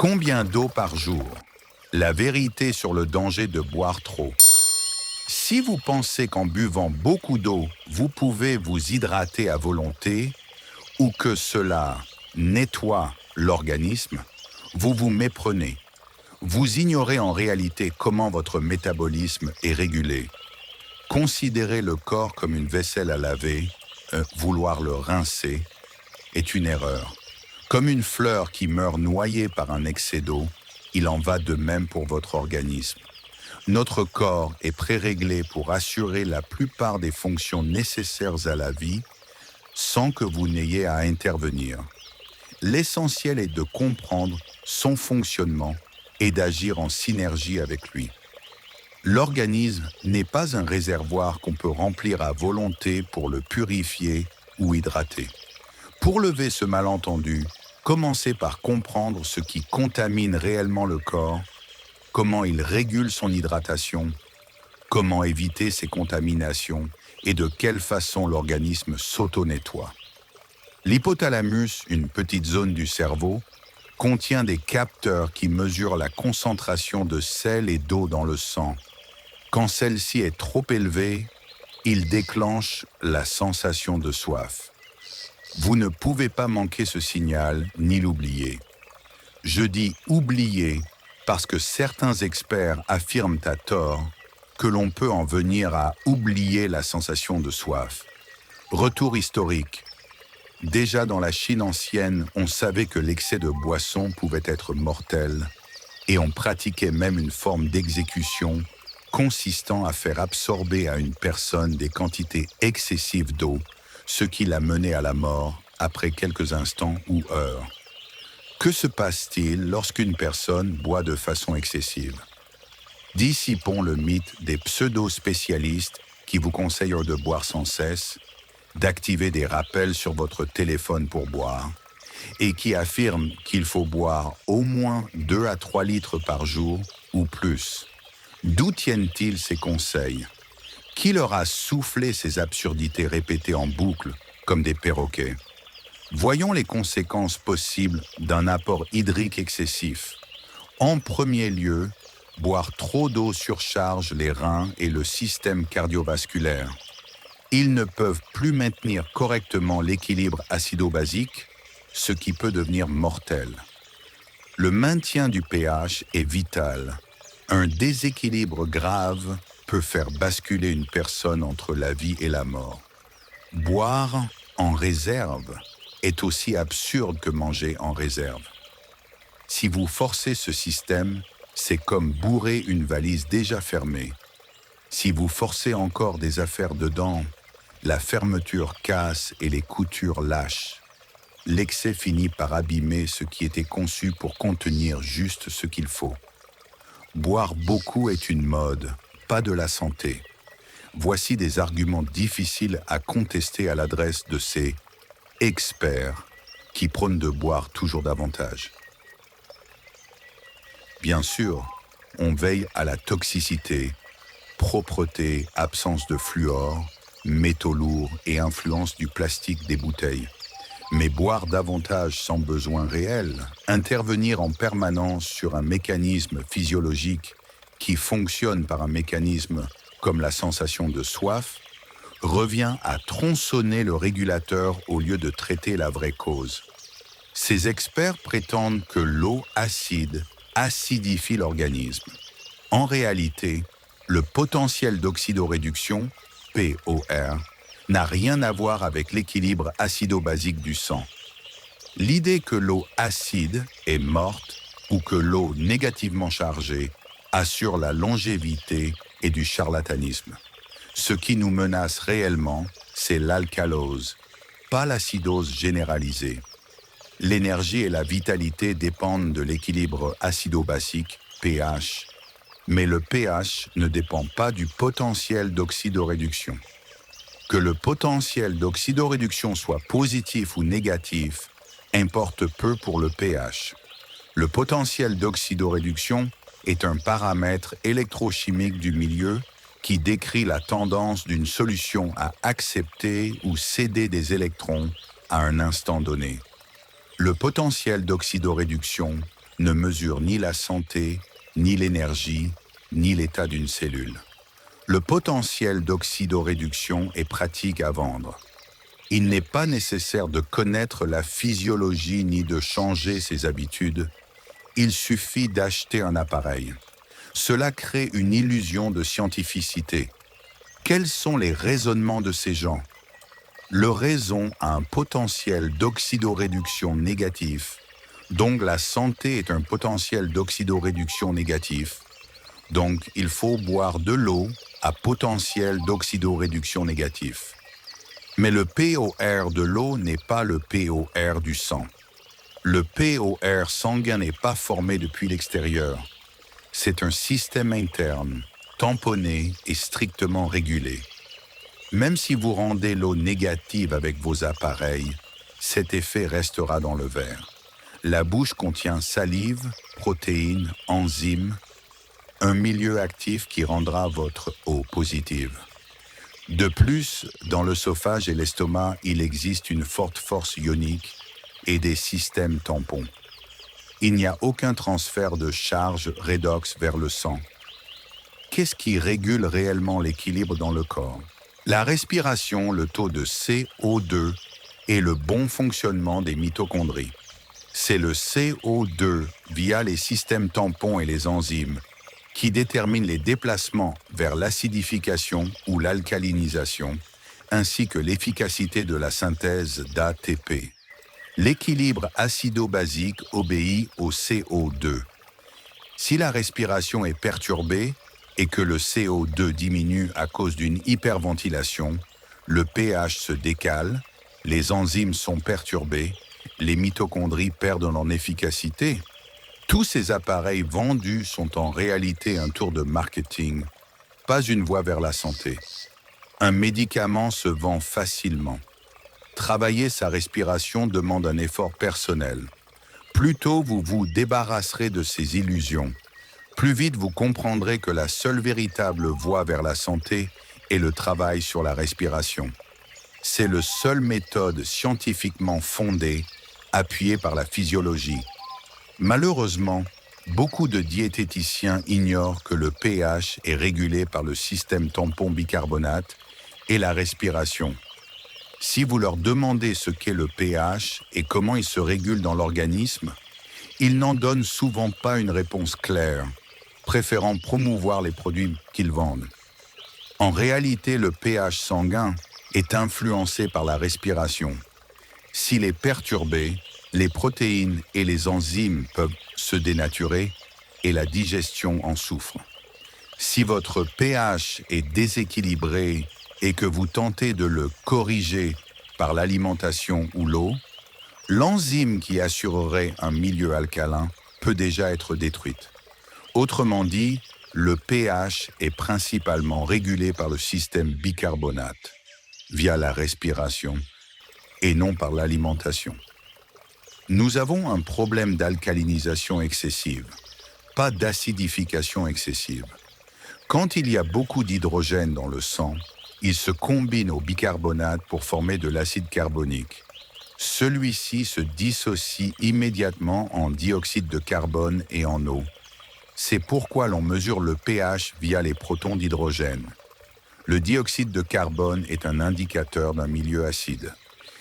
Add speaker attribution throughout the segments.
Speaker 1: Combien d'eau par jour? La vérité sur le danger de boire trop. Si vous pensez qu'en buvant beaucoup d'eau, vous pouvez vous hydrater à volonté ou que cela nettoie l'organisme, vous vous méprenez. Vous ignorez en réalité comment votre métabolisme est régulé. Considérer le corps comme une vaisselle à laver, vouloir le rincer, est une erreur. Comme une fleur qui meurt noyée par un excès d'eau, il en va de même pour votre organisme. Notre corps est pré-réglé pour assurer la plupart des fonctions nécessaires à la vie sans que vous n'ayez à intervenir. L'essentiel est de comprendre son fonctionnement et d'agir en synergie avec lui. L'organisme n'est pas un réservoir qu'on peut remplir à volonté pour le purifier ou hydrater. Pour lever ce malentendu, commencez par comprendre ce qui contamine réellement le corps, comment il régule son hydratation, comment éviter ces contaminations et de quelle façon l'organisme s'auto-nettoie. L'hypothalamus, une petite zone du cerveau, contient des capteurs qui mesurent la concentration de sel et d'eau dans le sang. Quand celle-ci est trop élevée, il déclenche la sensation de soif. Vous ne pouvez pas manquer ce signal ni l'oublier. Je dis oublier parce que certains experts affirment à tort que l'on peut en venir à oublier la sensation de soif. Retour historique. Déjà dans la Chine ancienne, on savait que l'excès de boisson pouvait être mortel et on pratiquait même une forme d'exécution consistant à faire absorber à une personne des quantités excessives d'eau, ce qui la menait à la mort après quelques instants ou heures. Que se passe-t-il lorsqu'une personne boit de façon excessive? Dissipons le mythe des pseudo-spécialistes qui vous conseillent de boire sans cesse, d'activer des rappels sur votre téléphone pour boire, et qui affirment qu'il faut boire au moins 2 à 3 litres par jour ou plus. D'où tiennent-ils ces conseils? Qui leur a soufflé ces absurdités répétées en boucle comme des perroquets? Voyons les conséquences possibles d'un apport hydrique excessif. En premier lieu, boire trop d'eau surcharge les reins et le système cardiovasculaire. Ils ne peuvent plus maintenir correctement l'équilibre acido-basique, ce qui peut devenir mortel. Le maintien du pH est vital. Un déséquilibre grave peut faire basculer une personne entre la vie et la mort. Boire en réserve est aussi absurde que manger en réserve. Si vous forcez ce système, c'est comme bourrer une valise déjà fermée. Si vous forcez encore des affaires dedans, la fermeture casse et les coutures lâchent. L'excès finit par abîmer ce qui était conçu pour contenir juste ce qu'il faut. Boire beaucoup est une mode, pas de la santé. Voici des arguments difficiles à contester à l'adresse de ces experts qui prônent de boire toujours davantage. Bien sûr, on veille à la toxicité, propreté, absence de fluor, métaux lourds et influence du plastique des bouteilles. Mais boire davantage sans besoin réel, intervenir en permanence sur un mécanisme physiologique qui fonctionne par un mécanisme comme la sensation de soif, revient à tronçonner le régulateur au lieu de traiter la vraie cause. Ces experts prétendent que l'eau acide acidifie l'organisme. En réalité, le potentiel d'oxydoréduction, POR, n'a rien à voir avec l'équilibre acido-basique du sang. L'idée que l'eau acide est morte ou que l'eau négativement chargée assure la longévité est du charlatanisme. Ce qui nous menace réellement, c'est l'alcalose, pas l'acidose généralisée. L'énergie et la vitalité dépendent de l'équilibre acido-basique, pH, mais le pH ne dépend pas du potentiel d'oxydoréduction. Que le potentiel d'oxydoréduction soit positif ou négatif importe peu pour le pH. Le potentiel d'oxydoréduction est un paramètre électrochimique du milieu qui décrit la tendance d'une solution à accepter ou céder des électrons à un instant donné. Le potentiel d'oxydoréduction ne mesure ni la santé, ni l'énergie, ni l'état d'une cellule. Le potentiel d'oxydoréduction est pratique à vendre. Il n'est pas nécessaire de connaître la physiologie ni de changer ses habitudes. Il suffit d'acheter un appareil. Cela crée une illusion de scientificité. Quels sont les raisonnements de ces gens? Le raison a un potentiel d'oxydoréduction négatif, donc la santé est un potentiel d'oxydoréduction négatif. Donc, il faut boire de l'eau à potentiel d'oxydoréduction négatif. Mais le POR de l'eau n'est pas le POR du sang. Le POR sanguin n'est pas formé depuis l'extérieur. C'est un système interne, tamponné et strictement régulé. Même si vous rendez l'eau négative avec vos appareils, cet effet restera dans le verre. La bouche contient salive, protéines, enzymes, un milieu actif qui rendra votre eau positive. De plus, dans l'œsophage et l'estomac, il existe une forte force ionique et des systèmes tampons. Il n'y a aucun transfert de charge redox vers le sang. Qu'est-ce qui régule réellement l'équilibre dans le corps? La respiration, le taux de CO2 et le bon fonctionnement des mitochondries. C'est le CO2 via les systèmes tampons et les enzymes qui détermine les déplacements vers l'acidification ou l'alcalinisation, ainsi que l'efficacité de la synthèse d'ATP. L'équilibre acido-basique obéit au CO2. Si la respiration est perturbée et que le CO2 diminue à cause d'une hyperventilation, le pH se décale, les enzymes sont perturbées, les mitochondries perdent en efficacité. Tous ces appareils vendus sont en réalité un tour de marketing, pas une voie vers la santé. Un médicament se vend facilement. Travailler sa respiration demande un effort personnel. Plus tôt vous vous débarrasserez de ces illusions, plus vite vous comprendrez que la seule véritable voie vers la santé est le travail sur la respiration. C'est la seule méthode scientifiquement fondée, appuyée par la physiologie. Malheureusement, beaucoup de diététiciens ignorent que le pH est régulé par le système tampon bicarbonate et la respiration. Si vous leur demandez ce qu'est le pH et comment il se régule dans l'organisme, ils n'en donnent souvent pas une réponse claire, préférant promouvoir les produits qu'ils vendent. En réalité, le pH sanguin est influencé par la respiration. S'il est perturbé, les protéines et les enzymes peuvent se dénaturer et la digestion en souffre. Si votre pH est déséquilibré et que vous tentez de le corriger par l'alimentation ou l'eau, l'enzyme qui assurerait un milieu alcalin peut déjà être détruite. Autrement dit, le pH est principalement régulé par le système bicarbonate, via la respiration, et non par l'alimentation. Nous avons un problème d'alcalinisation excessive, pas d'acidification excessive. Quand il y a beaucoup d'hydrogène dans le sang, il se combine au bicarbonate pour former de l'acide carbonique. Celui-ci se dissocie immédiatement en dioxyde de carbone et en eau. C'est pourquoi l'on mesure le pH via les protons d'hydrogène. Le dioxyde de carbone est un indicateur d'un milieu acide.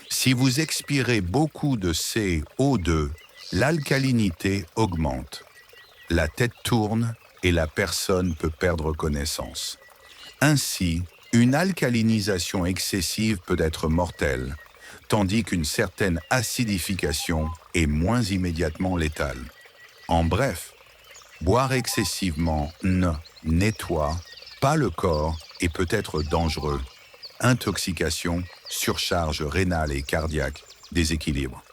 Speaker 1: Si vous expirez beaucoup de CO2, l'alcalinité augmente. La tête tourne et la personne peut perdre connaissance. Ainsi, une alcalinisation excessive peut être mortelle, tandis qu'une certaine acidification est moins immédiatement létale. En bref, boire excessivement ne nettoie pas le corps et peut être dangereux. Intoxication, surcharge rénale et cardiaque, déséquilibre.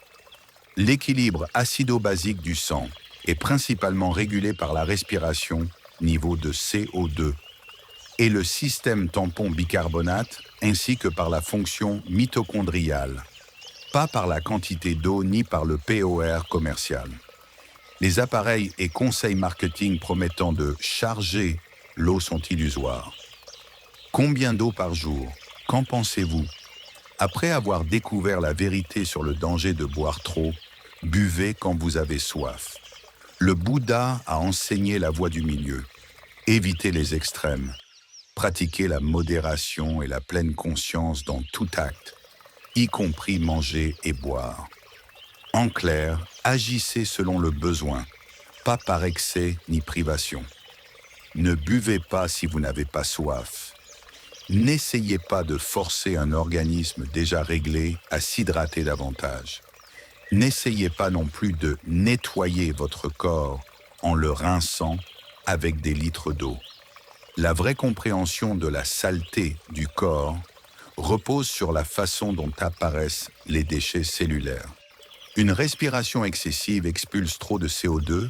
Speaker 1: L'équilibre acido-basique du sang est principalement régulé par la respiration, niveau de CO2, et le système tampon bicarbonate, ainsi que par la fonction mitochondriale, pas par la quantité d'eau ni par le POR commercial. Les appareils et conseils marketing promettant de charger l'eau sont illusoires. Combien d'eau par jour? Qu'en pensez-vous? Après avoir découvert la vérité sur le danger de boire trop, buvez quand vous avez soif. Le Bouddha a enseigné la voie du milieu. Évitez les extrêmes. Pratiquez la modération et la pleine conscience dans tout acte, y compris manger et boire. En clair, agissez selon le besoin, pas par excès ni privation. Ne buvez pas si vous n'avez pas soif. N'essayez pas de forcer un organisme déjà réglé à s'hydrater davantage. N'essayez pas non plus de nettoyer votre corps en le rinçant avec des litres d'eau. La vraie compréhension de la saleté du corps repose sur la façon dont apparaissent les déchets cellulaires. Une respiration excessive expulse trop de CO2.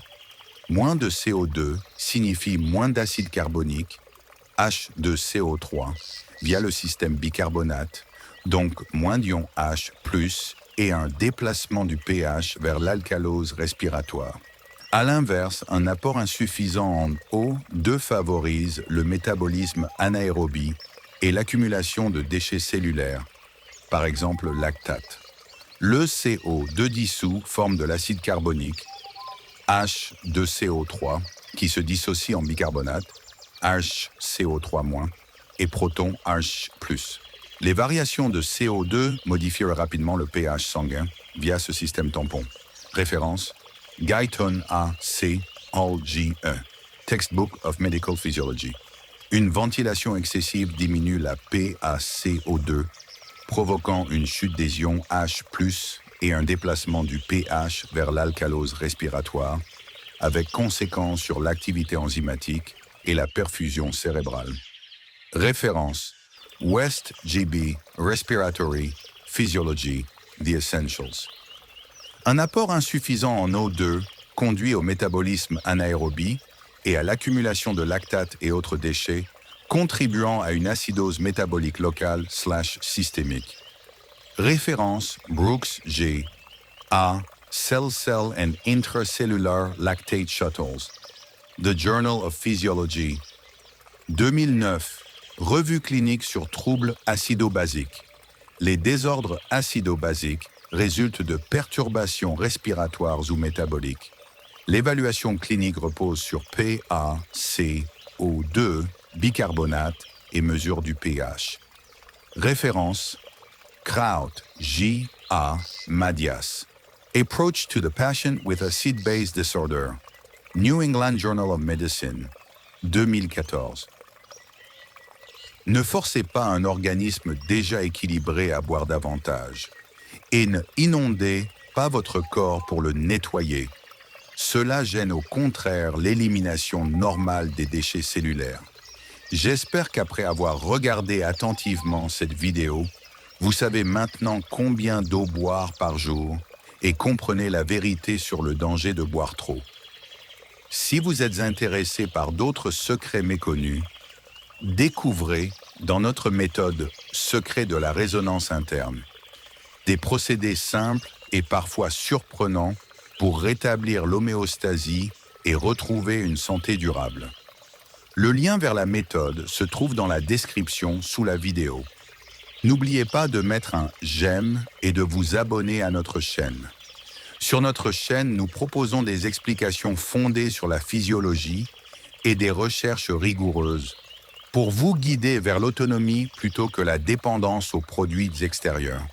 Speaker 1: Moins de CO2 signifie moins d'acide carbonique, H2CO3, via le système bicarbonate, donc moins d'ion H+, et un déplacement du pH vers l'alcalose respiratoire. À l'inverse, un apport insuffisant en O2 favorise le métabolisme anaérobie et l'accumulation de déchets cellulaires, par exemple lactate. Le CO2 dissous forme de l'acide carbonique, H2CO3, qui se dissocie en bicarbonate, HCO3-, et proton H+. Les variations de CO2 modifient rapidement le pH sanguin via ce système tampon. Référence Guyton A.C. Hall G.E. Textbook of Medical Physiology. Une ventilation excessive diminue la PaCO2, provoquant une chute des ions H+, et un déplacement du pH vers l'alcalose respiratoire, avec conséquences sur l'activité enzymatique et la perfusion cérébrale. Référence West GB Respiratory Physiology, The Essentials. Un apport insuffisant en O2 conduit au métabolisme anaérobie et à l'accumulation de lactate et autres déchets, contribuant à une acidose métabolique locale / systémique. Référence Brooks G. A. Cell and Intracellular Lactate Shuttles. The Journal of Physiology. 2009. Revue clinique sur troubles acido-basiques. Les désordres acido-basiques résultent de perturbations respiratoires ou métaboliques. L'évaluation clinique repose sur PaCO2, bicarbonate et mesure du pH. Référence Kraut, J.A. Madias. Approach to the Patient with Acid-Base Disorder. New England Journal of Medicine. 2014. Ne forcez pas un organisme déjà équilibré à boire davantage et ne inondez pas votre corps pour le nettoyer. Cela gêne au contraire l'élimination normale des déchets cellulaires. J'espère qu'après avoir regardé attentivement cette vidéo, vous savez maintenant combien d'eau boire par jour et comprenez la vérité sur le danger de boire trop. Si vous êtes intéressé par d'autres secrets méconnus, découvrez dans notre méthode Secret de la résonance interne des procédés simples et parfois surprenants pour rétablir l'homéostasie et retrouver une santé durable. Le lien vers la méthode se trouve dans la description sous la vidéo. N'oubliez pas de mettre un j'aime et de vous abonner à notre chaîne. Sur notre chaîne, nous proposons des explications fondées sur la physiologie et des recherches rigoureuses pour vous guider vers l'autonomie plutôt que la dépendance aux produits extérieurs.